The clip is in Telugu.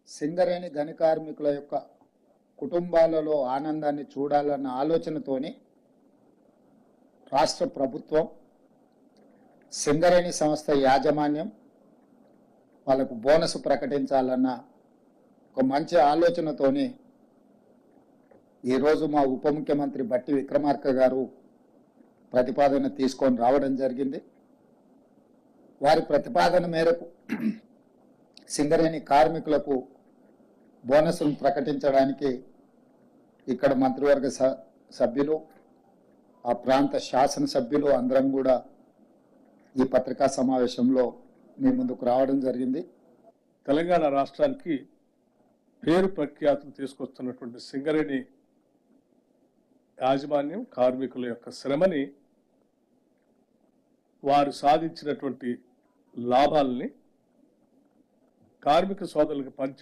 సింగరేణి గని కార్మికుల యొక్క కుటుంబాలలో ఆనందాన్ని చూడాలన్న ఆలోచనతోని రాష్ట్ర ప్రభుత్వం సింగరేణి సంస్థ యాజమాన్యం వాళ్ళకు బోనస్ ప్రకటించాలన్న ఒక మంచి ఆలోచనతోని ఈరోజు మా ఉప ముఖ్యమంత్రి బట్టి విక్రమార్క గారు ప్రతిపాదన తీసుకొని రావడం జరిగింది. వారి ప్రతిపాదన మేరకు సింగరేణి కార్మికులకు బోనస్ను ప్రకటించడానికి ఇక్కడ మంత్రివర్గ సభ్యులు, ఆ ప్రాంత శాసనసభ్యులు అందరం కూడా ఈ పత్రికా సమావేశంలో మీ ముందుకు రావడం జరిగింది. తెలంగాణ రాష్ట్రానికి పేరు ప్రఖ్యాతులు తీసుకొస్తున్నటువంటి సింగరేణి యాజమాన్యం కార్మికుల యొక్క శ్రమని, వారు సాధించినటువంటి లాభాలని కార్మిక సోదరులకు పంచే